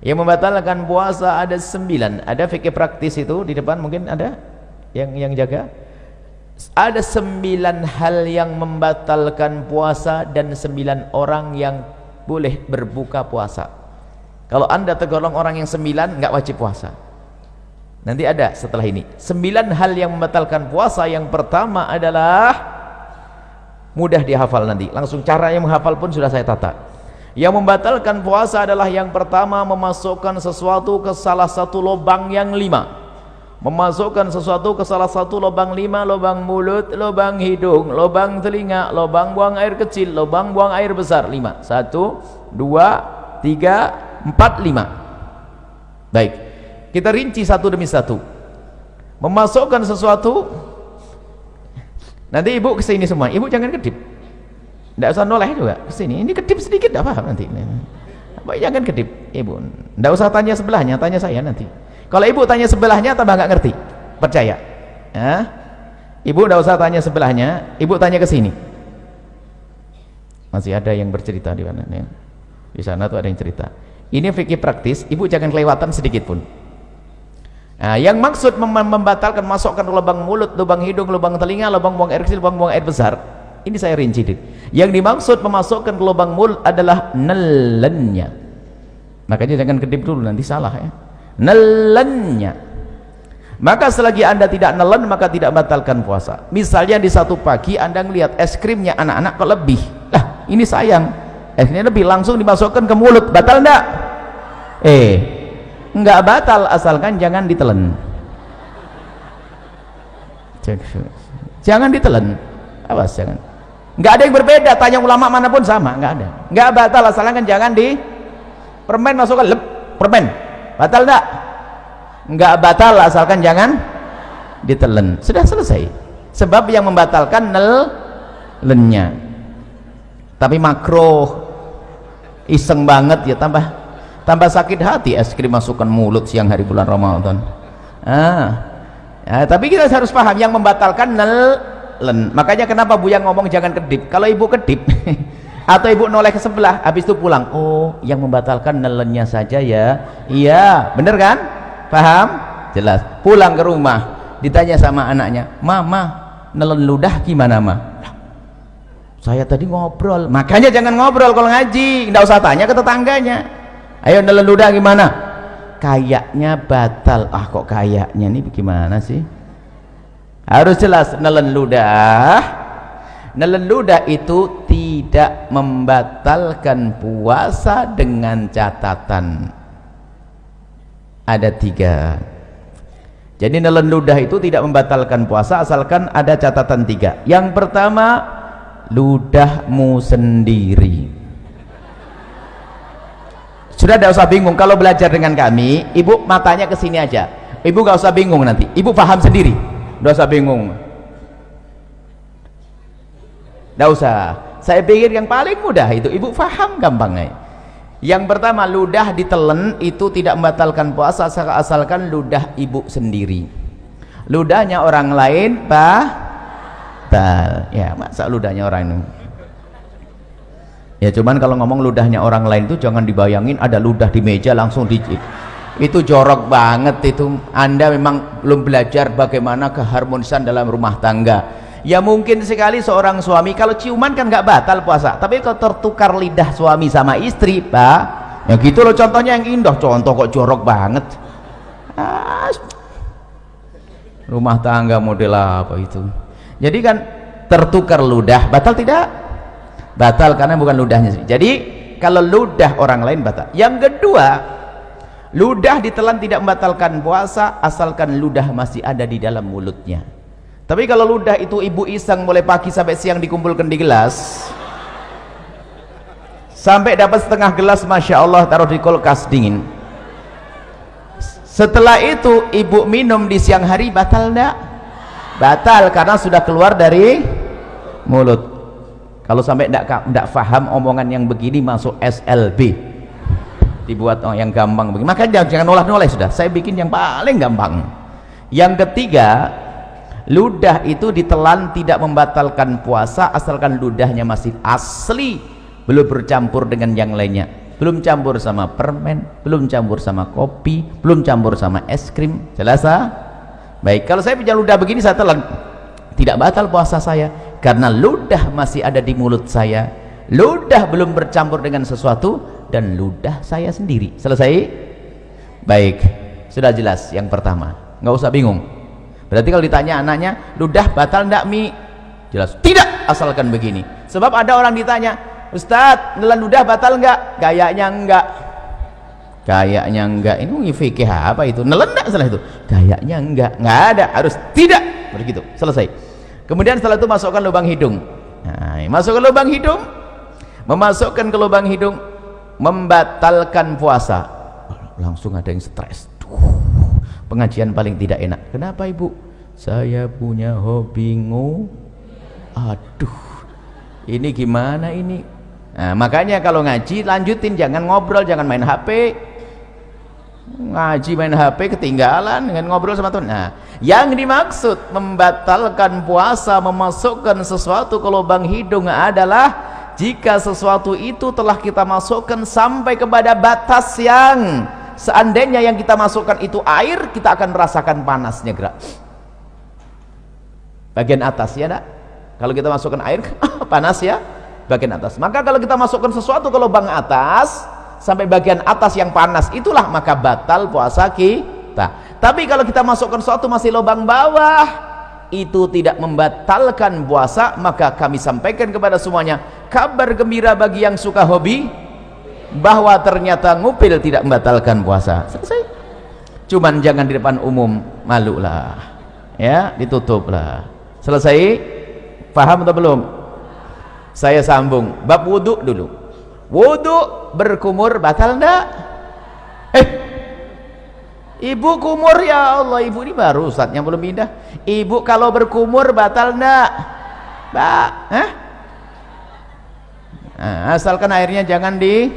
Yang membatalkan puasa ada 9. Ada fikih praktis itu di depan, mungkin ada yang jaga. Ada 9 hal yang membatalkan puasa dan 9 orang yang boleh berbuka puasa. Kalau anda tergolong orang yang 9, nggak wajib puasa. Nanti ada setelah ini 9 hal yang membatalkan puasa. Yang pertama adalah mudah dihafal, nanti langsung cara yang menghafal pun sudah saya tata. Yang membatalkan puasa adalah yang pertama, memasukkan sesuatu ke salah satu lubang yang 5. Memasukkan sesuatu ke salah satu lubang 5, lubang mulut, lubang hidung, lubang telinga, lubang buang air kecil, lubang buang air besar. 5. 1, 2, 3, 4, 5. Baik, kita rinci satu demi satu. Memasukkan sesuatu, nanti ibu kesini semua, ibu jangan kedip, tidak usah noleh juga kesini. Ini kedip sedikit tidak paham nanti. Jangan kedip ibu, tidak usah tanya sebelahnya, tanya saya nanti. Kalau ibu tanya sebelahnya tambah nggak ngerti, percaya ya? Ibu tidak usah tanya sebelahnya, ibu tanya ke sini. Masih ada yang bercerita di mana ya? Di sana tuh ada yang cerita. Ini fikih praktis, ibu jangan kelewatan sedikit pun. Nah, yang maksud membatalkan masukkan lubang mulut, lubang hidung, lubang telinga, lubang buang air kecil, lubang buang air besar, ini saya rinci. Yang dimaksud memasukkan ke lubang mulut adalah nelennya. Makanya jangan kedip dulu, nanti salah ya. Nelennya. Maka selagi anda tidak nelen, maka tidak batalkan puasa. Misalnya di satu pagi anda melihat es krimnya anak-anak kok lebih, lah ini sayang, es krimnya lebih, langsung dimasukkan ke mulut, batal enggak? Enggak batal asalkan jangan ditelan. Jangan ditelan, awas jangan. Enggak ada yang berbeda, tanya ulama manapun sama, enggak ada. Enggak batal asalkan jangan di permen masukkan lep, permen batal enggak? Enggak batal asalkan jangan ditelan. Sudah selesai. Sebab yang membatalkan nelennya. Tapi makruh, iseng banget ya, tambah sakit hati es krim masukkan mulut siang hari bulan Ramadan. Tapi kita harus paham yang membatalkan nelen. Makanya kenapa Buya ngomong jangan kedip. Kalau ibu kedip atau ibu noleh ke sebelah, habis itu pulang, oh yang membatalkan nelennya saja ya. Iya bener kan, paham, jelas. Pulang ke rumah ditanya sama anaknya, mama nelen ludah gimana ma? Saya tadi ngobrol. Makanya jangan ngobrol kalau ngaji, nggak usah tanya ke tetangganya. Ayo nelen ludah gimana? Kayaknya batal. Kok kayaknya nih gimana sih? Harus jelas. Nelen ludah itu tidak membatalkan puasa dengan catatan ada 3. Jadi nelen ludah itu tidak membatalkan puasa asalkan ada catatan 3. Yang pertama, ludahmu sendiri. Sudah tidak usah bingung kalau belajar dengan kami, ibu matanya ke sini aja, ibu gak usah bingung, nanti ibu paham sendiri, tidak usah bingung, tidak usah. Saya pikir yang paling mudah itu ibu paham gampangnya. Yang pertama, ludah ditelan itu tidak membatalkan puasa asalkan ludah ibu sendiri. Ludahnya orang lain batal ya, masa ludahnya orang ini ya. Cuman kalau ngomong ludahnya orang lain itu jangan dibayangin ada ludah di meja langsung itu jorok banget itu. Anda memang belum belajar bagaimana keharmonisan dalam rumah tangga. Ya mungkin sekali seorang suami kalau ciuman kan nggak batal puasa, tapi kalau tertukar lidah suami sama istri, pak, ya gitu loh. Contohnya yang indah, contoh kok jorok banget. Rumah tangga model apa itu? Jadi kan tertukar ludah, batal tidak? Batal karena bukan ludahnya sendiri. Jadi kalau ludah orang lain batal. Yang kedua, ludah ditelan tidak membatalkan puasa asalkan ludah masih ada di dalam mulutnya. Tapi kalau ludah itu ibu iseng mulai pagi sampai siang dikumpulkan di gelas, sampai dapat setengah gelas, masya Allah, taruh di kulkas dingin. Setelah itu ibu minum di siang hari, batal enggak? Batal karena sudah keluar dari mulut. Kalau sampai enggak paham omongan yang begini, masuk SLB, dibuat yang gampang begini. Makanya jangan noleh-noleh, sudah saya bikin yang paling gampang. Yang ketiga, ludah itu ditelan tidak membatalkan puasa asalkan ludahnya masih asli belum bercampur dengan yang lainnya, belum campur sama permen, belum campur sama kopi, belum campur sama es krim. Jelas? Baik, kalau saya punya ludah begini saya telan, tidak batal puasa saya karena ludah masih ada di mulut saya, ludah belum bercampur dengan sesuatu, dan ludah saya sendiri. Selesai? Baik, sudah jelas yang pertama, nggak usah bingung. Berarti kalau ditanya anaknya, ludah batal enggak Mi? Jelas tidak, asalkan begini. Sebab ada orang ditanya, Ustadz, nelan ludah batal enggak? Kayaknya enggak. Kayaknya enggak. Ini fikih apa itu? Nelan enggak salah itu? Kayaknya enggak. Enggak ada, harus tidak. Begitu, selesai. Kemudian setelah itu masukkan lubang hidung. Nah, masukkan lubang hidung. Memasukkan ke lubang hidung membatalkan puasa. Langsung ada yang stres. Pengajian paling tidak enak. Kenapa Ibu? Saya punya hobi aduh, ini gimana ini? Nah, makanya kalau ngaji lanjutin, jangan ngobrol, jangan main HP. Ngaji main HP ketinggalan dengan ngobrol sama Tuhan. Nah, yang dimaksud membatalkan puasa, memasukkan sesuatu ke lubang hidung adalah jika sesuatu itu telah kita masukkan sampai kepada batas yang seandainya yang kita masukkan itu air, kita akan merasakan panasnya gerak bagian atas, ya nak? Kalau kita masukkan air panas ya bagian atas. Maka kalau kita masukkan sesuatu ke lubang atas sampai bagian atas yang panas, itulah maka batal puasa kita. Tapi kalau kita masukkan sesuatu masih lubang bawah, itu tidak membatalkan puasa. Maka kami sampaikan kepada semuanya kabar gembira bagi yang suka hobi, bahwa ternyata ngupil tidak membatalkan puasa. Selesai. Cuman jangan di depan umum, malu lah ya, ditutup lah. Selesai. Paham atau belum? Saya sambung bab wudhu dulu. Wudhu berkumur batal enggak? Ibu kumur, ya Allah, ibu ini baru Ustadznya belum pindah. Ibu kalau berkumur batal enggak? Nah, asalkan airnya jangan di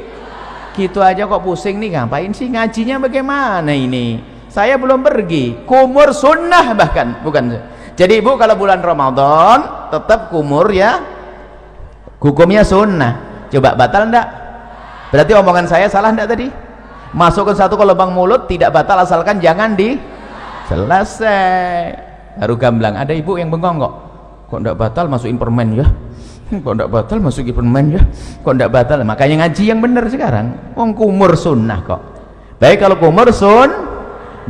gitu aja kok pusing nih, ngapain sih ngajinya bagaimana ini? Saya belum pergi. Kumur sunnah bahkan, bukan. Jadi ibu kalau bulan Ramadan tetap kumur ya, hukumnya sunnah. Coba batal enggak? Berarti omongan saya salah enggak tadi? Masukkan satu ke lubang mulut tidak batal asalkan jangan di selesai. Baru gamblang. Ada ibu yang bengong kok enggak batal masukin permen ya, kok enggak batal masukin permen ya, kok enggak batal. Makanya ngaji yang benar sekarang. Wong kumur sunnah kok. Baik, kalau kumur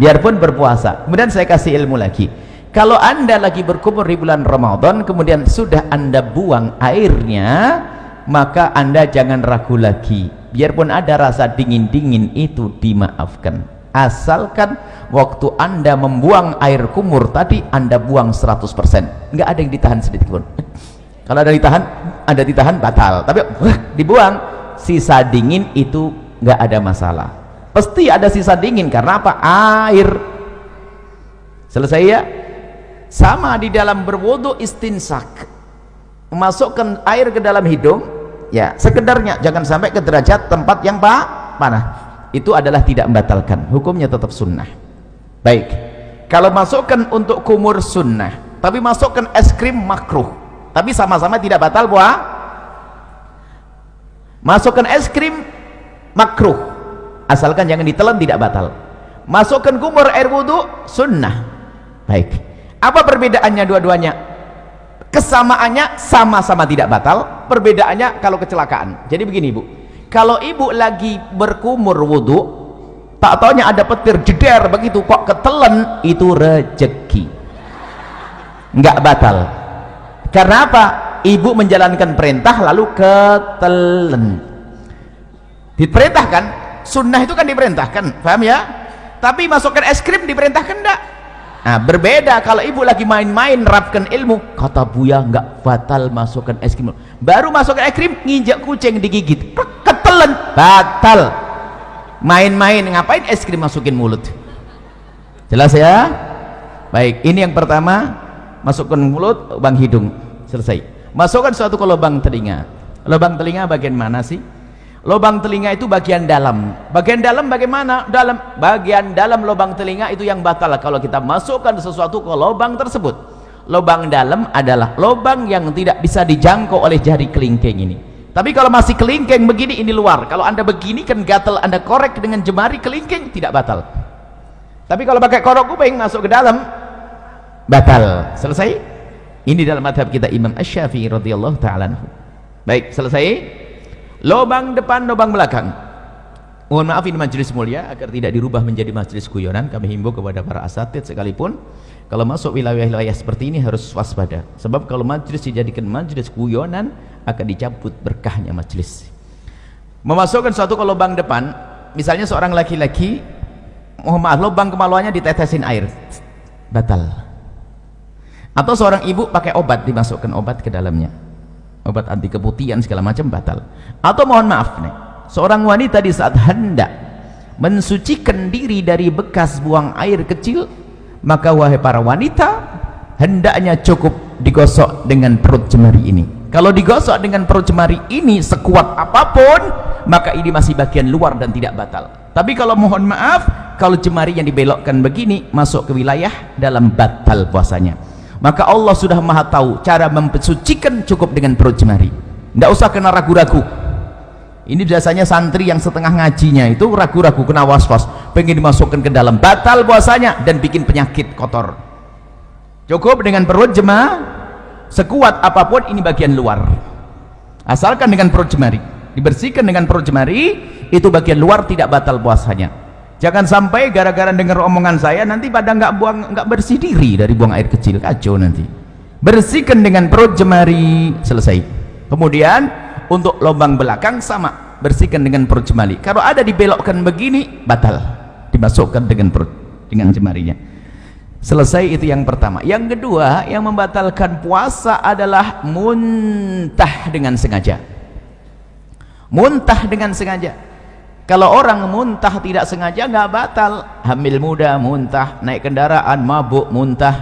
biarpun berpuasa. Kemudian saya kasih ilmu lagi. Kalau anda lagi berkumur di bulan Ramadan, kemudian sudah anda buang airnya, maka anda jangan ragu lagi. Biarpun ada rasa dingin-dingin itu dimaafkan. Asalkan waktu anda membuang air kumur tadi, anda buang 100%. Nggak ada yang ditahan sedikit pun. Kalau ada ditahan batal. Tapi dibuang, sisa dingin itu nggak ada masalah. Pasti ada sisa dingin karena apa? Air. Selesai ya? Sama di dalam berwudu istinsak, memasukkan air ke dalam hidung ya sekedarnya, jangan sampai ke derajat tempat yang panah. Itu adalah tidak membatalkan, hukumnya tetap sunnah. Baik, kalau masukkan untuk kumur sunnah, tapi masukkan es krim makruh, tapi sama-sama tidak batal puasa. Masukkan es krim makruh asalkan jangan ditelan, tidak batal. Masukkan kumur air wudu sunnah. Baik, apa perbedaannya dua-duanya? Kesamaannya sama-sama tidak batal, perbedaannya kalau kecelakaan. Jadi begini ibu, kalau ibu lagi berkumur wudu, tak taunya ada petir jeder begitu kok ketelen, itu rezeki, nggak batal. Karena apa? Ibu menjalankan perintah lalu ketelen. Diperintahkan, sunnah itu kan diperintahkan, paham ya? Tapi masukkan es krim diperintahkan enggak? Nah, berbeda kalau ibu lagi main-main rapkan ilmu, kata Buya nggak batal masukkan es krim. Baru masukkan es krim, nginjak kucing digigit, ketelen, batal. Main-main, ngapain es krim masukin mulut? Jelas ya? Baik, ini yang pertama, masukkan mulut, lubang hidung, selesai. Masukkan suatu ke lubang telinga. Lubang telinga bagian mana sih? Lubang telinga itu bagian dalam. Bagian dalam bagaimana? Bagian dalam lubang telinga itu yang batal kalau kita masukkan sesuatu ke lubang tersebut. Lubang dalam adalah lubang yang tidak bisa dijangkau oleh jari kelingking ini. Tapi kalau masih kelingking begini, ini luar. Kalau anda begini kan gatal, anda korek dengan jemari kelingking, tidak batal. Tapi kalau pakai korok kuping masuk ke dalam, batal. Selesai. Ini dalam madhab kita Imam Asy-Syafi'i radhiyallahu ta'ala anhu. Baik, selesai. Lubang depan, lubang belakang. Mohon maaf, ini majelis mulia, agar tidak dirubah menjadi majelis guyonan. Kami himbau kepada para asatidz sekalipun, kalau masuk wilayah-wilayah seperti ini harus waspada. Sebab kalau majelis dijadikan majelis guyonan, akan dicabut berkahnya majelis. Memasukkan suatu ke lubang depan, misalnya seorang laki-laki, mohon maaf, lubang kemaluannya ditetesin air, batal. Atau seorang ibu pakai obat, dimasukkan obat ke dalamnya, obat anti keputihan segala macam, batal. Atau mohon maaf nih, seorang wanita di saat hendak mensucikan diri dari bekas buang air kecil, maka wahai para wanita, hendaknya cukup digosok dengan perut jemari ini. Kalau digosok dengan perut jemari ini sekuat apapun, maka ini masih bagian luar dan tidak batal. Tapi kalau mohon maaf, kalau jemari yang dibelokkan begini masuk ke wilayah dalam, batal puasanya. Maka Allah sudah maha tahu cara mensucikan, cukup dengan perut jemari, tidak usah kena ragu-ragu. Ini biasanya santri yang setengah ngajinya itu ragu-ragu, kena was-was, pengen dimasukkan ke dalam, batal puasanya dan bikin penyakit kotor. Cukup dengan perut jemari, sekuat apapun ini bagian luar, asalkan dengan perut jemari, dibersihkan dengan perut jemari, itu bagian luar, tidak batal puasanya. Jangan sampai gara-gara dengar omongan saya nanti pada nggak bersih diri dari buang air kecil, kacau nanti. Bersihkan dengan perut jemari, selesai. Kemudian untuk lubang belakang sama, bersihkan dengan perut jemari. Kalau ada dibelokkan begini, batal, dimasukkan dengan perut, dengan jemarinya. Selesai, itu yang pertama. Yang kedua, yang membatalkan puasa adalah muntah dengan sengaja. Muntah dengan sengaja. Kalau orang muntah tidak sengaja nggak batal. Hamil muda muntah, naik kendaraan mabuk muntah,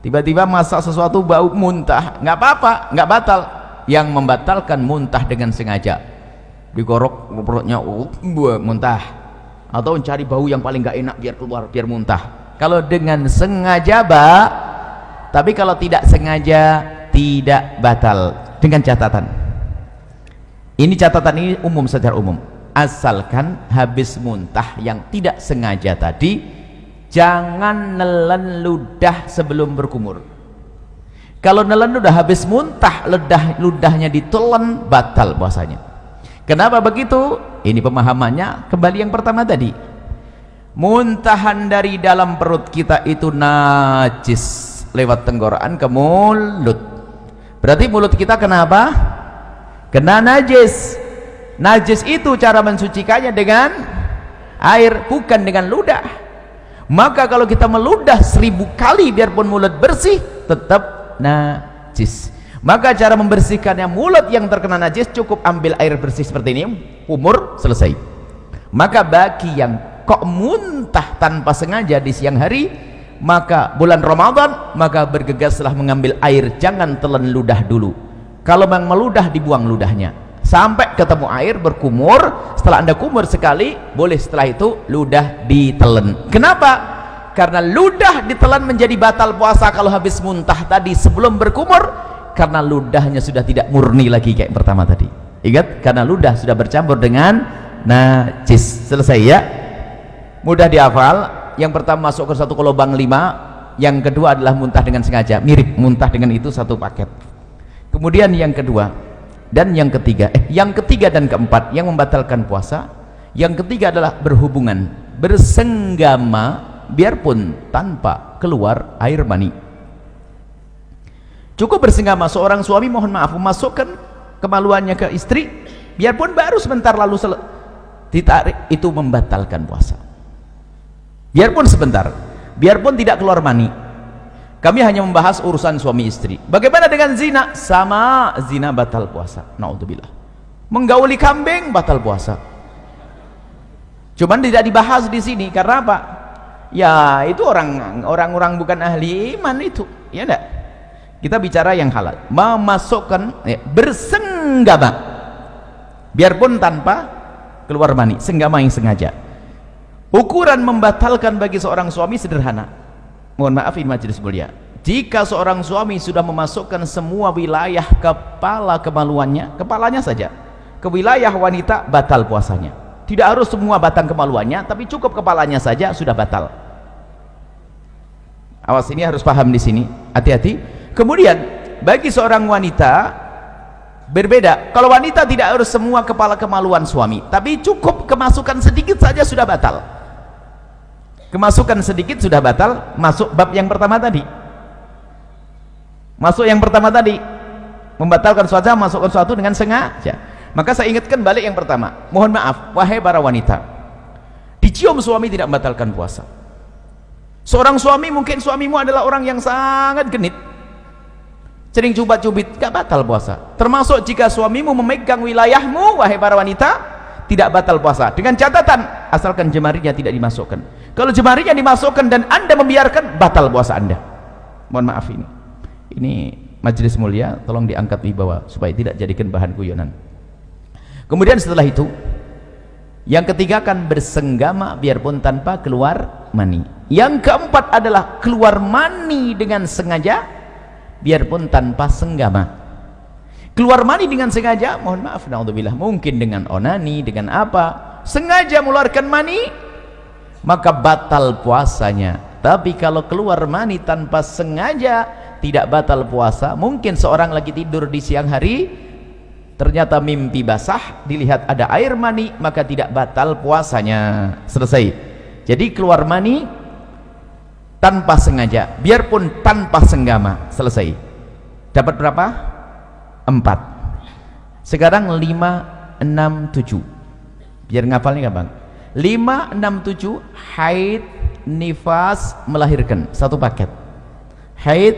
tiba-tiba masak sesuatu bau muntah, nggak apa-apa, nggak batal. Yang membatalkan muntah dengan sengaja, digorok perutnya, muntah, atau mencari bau yang paling nggak enak biar keluar, biar muntah. Kalau dengan sengaja tapi kalau tidak sengaja tidak batal. Dengan catatan, ini catatan ini umum, secara umum, asalkan habis muntah yang tidak sengaja tadi, jangan nelen ludah sebelum berkumur. Kalau nelen ludah habis muntah, ludahnya ditelan, batal puasanya. Kenapa begitu? Ini pemahamannya kembali yang pertama tadi. Muntahan dari dalam perut kita itu najis lewat tenggorokan ke mulut. Berarti mulut kita kenapa? Kena najis. Najis itu cara mensucikannya dengan air, bukan dengan ludah. Maka kalau kita meludah 1000 kali biarpun mulut bersih, tetap najis. Maka cara membersihkannya mulut yang terkena najis, cukup ambil air bersih seperti ini, umur, selesai. Maka bagi yang kok muntah tanpa sengaja di siang hari, maka bulan Ramadan, maka bergegaslah mengambil air, jangan telan ludah dulu. Kalau memang meludah, dibuang ludahnya sampai ketemu air, berkumur. Setelah anda kumur sekali, boleh setelah itu ludah ditelan. Kenapa? Karena ludah ditelan menjadi batal puasa kalau habis muntah tadi sebelum berkumur, karena ludahnya sudah tidak murni lagi kayak pertama tadi. Ingat, karena ludah sudah bercampur dengan najis. Selesai ya, mudah dihafal. Yang pertama masuk ke satu ke lubang 5, yang kedua adalah muntah dengan sengaja, mirip muntah dengan itu satu paket. Kemudian yang kedua dan yang ketiga, yang ketiga dan keempat yang membatalkan puasa, yang ketiga adalah berhubungan, bersenggama biarpun tanpa keluar air mani. Cukup bersenggama, seorang suami mohon maaf memasukkan kemaluannya ke istri biarpun baru sebentar lalu ditarik, itu membatalkan puasa. Biarpun sebentar, biarpun tidak keluar mani. Kami hanya membahas urusan suami istri. Bagaimana dengan zina? Sama, zina batal puasa. Naudzubillah. Menggauli kambing batal puasa. Cuman tidak dibahas di sini karena apa? Ya itu orang-orang bukan ahli iman itu, ya enggak? Kita bicara yang halal. Memasukkan bersenggama biarpun tanpa keluar mani, senggama yang sengaja. Ukuran membatalkan bagi seorang suami sederhana. Mohon maaf ini majelis mulia, jika seorang suami sudah memasukkan semua wilayah kepala kemaluannya, kepalanya saja, ke wilayah wanita, batal puasanya. Tidak harus semua batang kemaluannya, tapi cukup kepalanya saja sudah batal. Awas, ini harus paham di sini, hati-hati. Kemudian bagi seorang wanita berbeda. Kalau wanita tidak harus semua kepala kemaluan suami, tapi cukup kemasukan sedikit saja sudah batal. Kemasukan sedikit sudah batal. Masuk bab yang pertama tadi. Masuk yang pertama tadi, membatalkan suatu, masukkan suatu dengan sengaja. Maka saya ingatkan balik yang pertama. Mohon maaf, wahai para wanita, dicium suami tidak membatalkan puasa. Seorang suami, mungkin suamimu adalah orang yang sangat genit, sering cubit-cubit, gak batal puasa. Termasuk jika suamimu memegang wilayahmu, wahai para wanita, tidak batal puasa. Dengan catatan, asalkan jemarinya tidak dimasukkan. Kalau jemarinya dimasukkan dan anda membiarkan, batal puasa anda. Mohon maaf, ini majelis mulia, tolong diangkat wibawa supaya tidak jadikan bahan guyonan. Kemudian setelah itu, yang ketiga kan bersenggama biarpun tanpa keluar mani. Yang keempat adalah keluar mani dengan sengaja biarpun tanpa senggama. Keluar mani dengan sengaja, mohon maaf, naudzubillah, mungkin dengan onani, dengan apa, sengaja mengeluarkan mani, maka batal puasanya. Tapi kalau keluar mani tanpa sengaja, tidak batal puasa. Mungkin seorang lagi tidur di siang hari, ternyata mimpi basah, dilihat ada air mani, maka tidak batal puasanya. Selesai. Jadi keluar mani tanpa sengaja, biarpun tanpa senggama, selesai. Dapat berapa? 4. Sekarang 5, 6, 7. Biar ngapalnya gampang. 5, 6, 7, haid, nifas, melahirkan. Satu paket. Haid,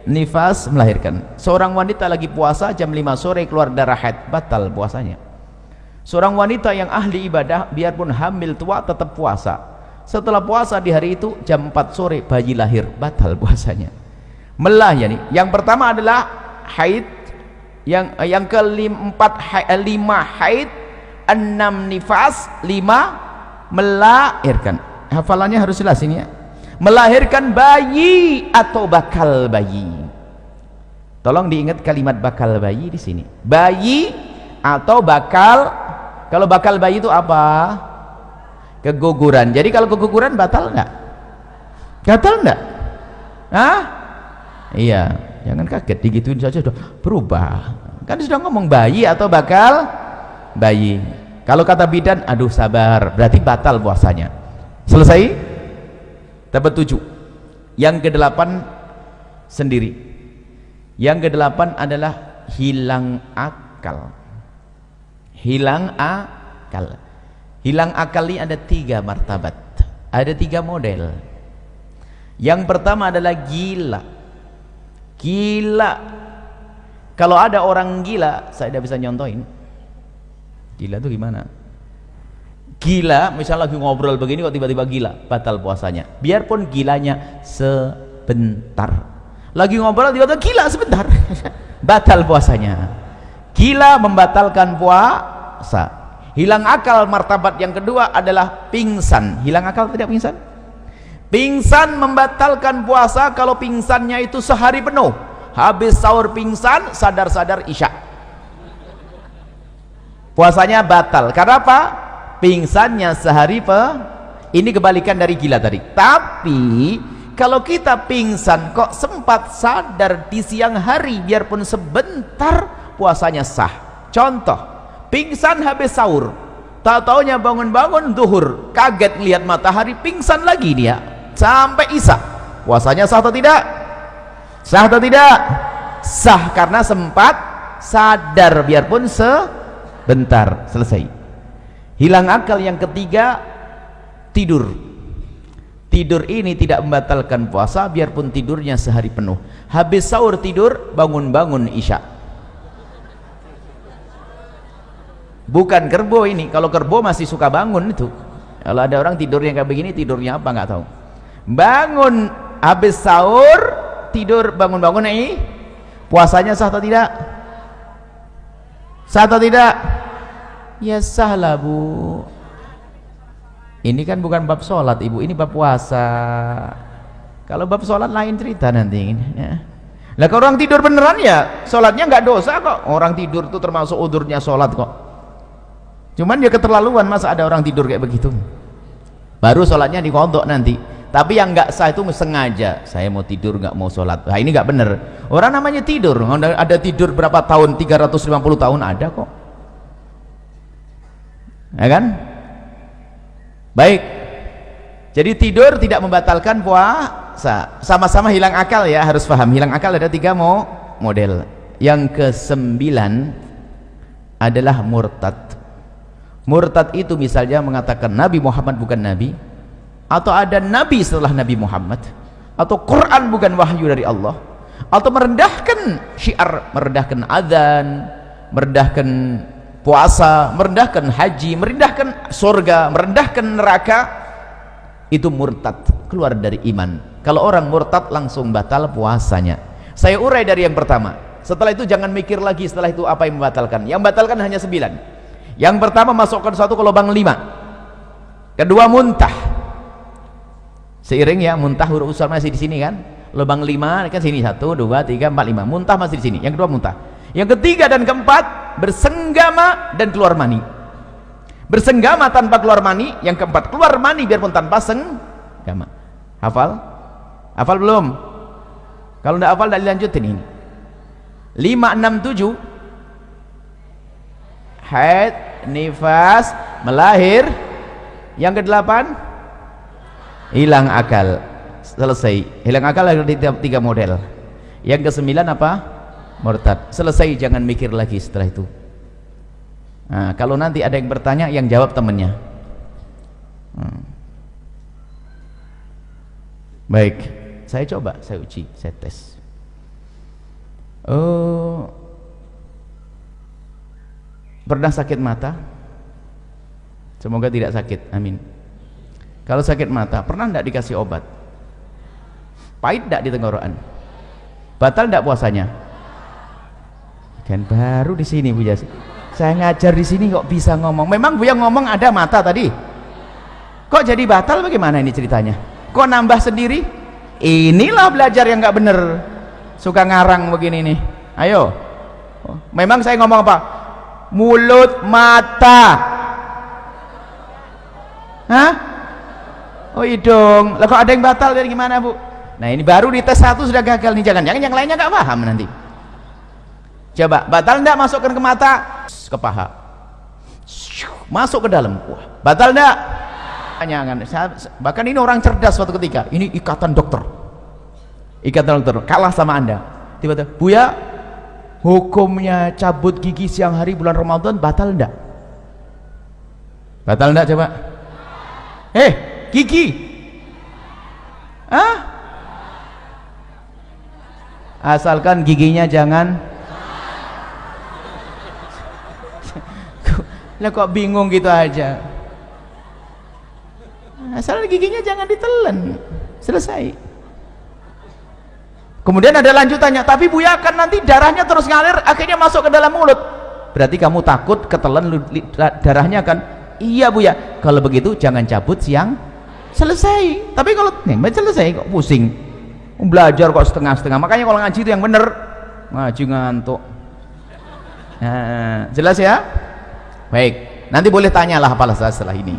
nifas, melahirkan. Seorang wanita lagi puasa jam 5 sore keluar darah haid, batal puasanya. Seorang wanita yang ahli ibadah biarpun hamil tua tetap puasa. Setelah puasa di hari itu jam 4 sore bayi lahir, batal puasanya. Melah ya nih. Yang pertama adalah haid, yang keempat 5 haid, 6 nifas, 5 melahirkan. Hafalannya harus jelas ini ya. Melahirkan bayi atau bakal bayi. Tolong diingat kalimat bakal bayi di sini. Bayi atau bakal. Kalau bakal bayi itu apa? Keguguran. Jadi kalau keguguran batal enggak? Batal enggak? Hah? Iya, jangan kaget, digituin saja sudah berubah. Kan sudah ngomong bayi atau bakal bayi. Kalau kata bidan, aduh sabar, berarti batal puasanya. Selesai? Dapat 7. Yang ke-8 sendiri. Yang ke-8 adalah hilang akal. Hilang akal. Hilang akal ini ada 3 martabat, ada 3 model. Yang pertama adalah gila. Gila. Kalau ada orang gila, saya tidak bisa nyontohin. Gila itu gimana? Gila, misalnya lagi ngobrol begini kok tiba-tiba gila, batal puasanya. Biarpun gilanya sebentar. Lagi ngobrol tiba-tiba gila sebentar, batal puasanya. Gila membatalkan puasa. Hilang akal martabat yang kedua adalah pingsan. Hilang akal tidak pingsan? Pingsan membatalkan puasa kalau pingsannya itu sehari penuh. Habis sahur pingsan, sadar-sadar isya. Puasanya batal. Karena apa? Pingsannya sehari ini kebalikan dari gila tadi. Tapi kalau kita pingsan kok sempat sadar di siang hari biarpun sebentar, puasanya sah. Contoh, pingsan habis sahur, tak taunya bangun-bangun zuhur, kaget lihat matahari, pingsan lagi dia sampai isya. Puasanya sah atau tidak? Sah atau tidak? Sah, karena sempat sadar biarpun sebentar. Selesai. Hilang akal yang ketiga, tidur. Tidur ini tidak membatalkan puasa biarpun tidurnya sehari penuh. Habis sahur tidur, bangun-bangun isya. Bukan kerbau ini. Kalau kerbau masih suka bangun itu. Kalau ada orang tidurnya kayak begini, tidurnya apa nggak tahu. Bangun habis sahur, tidur bangun-bangun ini, puasanya sah atau tidak? Sah atau tidak? Ya sah lah bu. Ini kan bukan bab sholat ibu, ini bab puasa. Kalau bab sholat lain cerita nanti ya. Lah kalau orang tidur beneran ya sholatnya nggak dosa kok. Orang tidur itu termasuk udurnya sholat kok. Cuman ya keterlaluan, masa ada orang tidur kayak begitu. Baru sholatnya dikodok nanti. Tapi yang nggak sah itu sengaja, saya mau tidur nggak mau sholat. Nah ini nggak bener. Orang namanya tidur, ada tidur berapa tahun, 350 tahun ada kok, ya kan? Baik, jadi tidur tidak membatalkan puasa. Sama-sama hilang akal ya, harus paham. Hilang akal ada 3 model. Yang ke-9 adalah murtad. Murtad itu misalnya mengatakan Nabi Muhammad bukan Nabi, atau ada Nabi setelah Nabi Muhammad, atau Quran bukan wahyu dari Allah, atau merendahkan syiar, merendahkan azan, merendahkan puasa, merendahkan haji, merendahkan surga, merendahkan neraka. Itu murtad, keluar dari iman. Kalau orang murtad langsung batal puasanya. Saya urai dari yang pertama. Setelah itu jangan mikir lagi setelah itu apa yang membatalkan. Yang membatalkan hanya 9. Yang pertama masukkan satu ke lubang 5. Kedua muntah. Seiring ya, muntah huruf usal masih di sini kan, lubang 5 kan sini 1 2 3 4 5, muntah masih di sini. Yang kedua muntah. Yang ketiga dan keempat bersenggama dan keluar mani. Bersenggama tanpa keluar mani. Yang keempat keluar mani biarpun tanpa senggama. Hafal? Hafal belum? Kalau tidak hafal tidak dilanjutin ini. 5 6 7 haid, nifas, melahir. Yang ke-8 hilang akal. Selesai. Hilang akal ada 3 model. Yang ke-9 apa? Murtad. Selesai, jangan mikir lagi setelah itu. Nah, kalau nanti ada yang bertanya, yang jawab temannya. Baik, saya coba, saya uji, saya tes. Pernah sakit mata? Semoga tidak sakit, amin. Kalau sakit mata, pernah tidak dikasih obat? Pahit tidak di tenggorokan? Batal tidak puasanya? Kan baru di sini Bu Yas. Saya ngajar di sini kok bisa ngomong. Memang Bu yang ngomong ada mata tadi. Kok jadi batal bagaimana ini ceritanya? Kok nambah sendiri? Inilah belajar yang nggak bener. Suka ngarang begini nih. Ayo. Memang saya ngomong apa? Mulut, mata. Hah? Oh hidung. Lah kok ada yang batal dari gimana Bu? Nah ini baru di tes 1 sudah gagal nih. Jangan-jangan yang lainnya nggak paham nanti. Coba batal enggak masukkan ke mata, ke paha, masuk ke dalam. Wah, batal enggak? Jangan. Bahkan ini orang cerdas suatu ketika. Ini ikatan dokter. Ikatan dokter kalah sama Anda. Tiba-tiba, Buya, hukumnya cabut gigi siang hari bulan Ramadan batal enggak? Batal enggak coba? Gigi. Asalkan giginya jangan. Lah kok bingung gitu aja. Asal giginya jangan ditelan. Selesai. Kemudian ada lanjutannya, tapi Buya kan nanti darahnya terus ngalir akhirnya masuk ke dalam mulut. Berarti kamu takut ketelan darahnya kan? Iya Buya. Kalau begitu jangan cabut siang. Selesai. Tapi kalau selesai kok pusing. Belajar kok setengah-setengah. Makanya kalau ngaji itu yang bener. Ngaji ngantuk. Nah, jelas ya? Baik, nanti boleh tanyalah apalah setelah ini.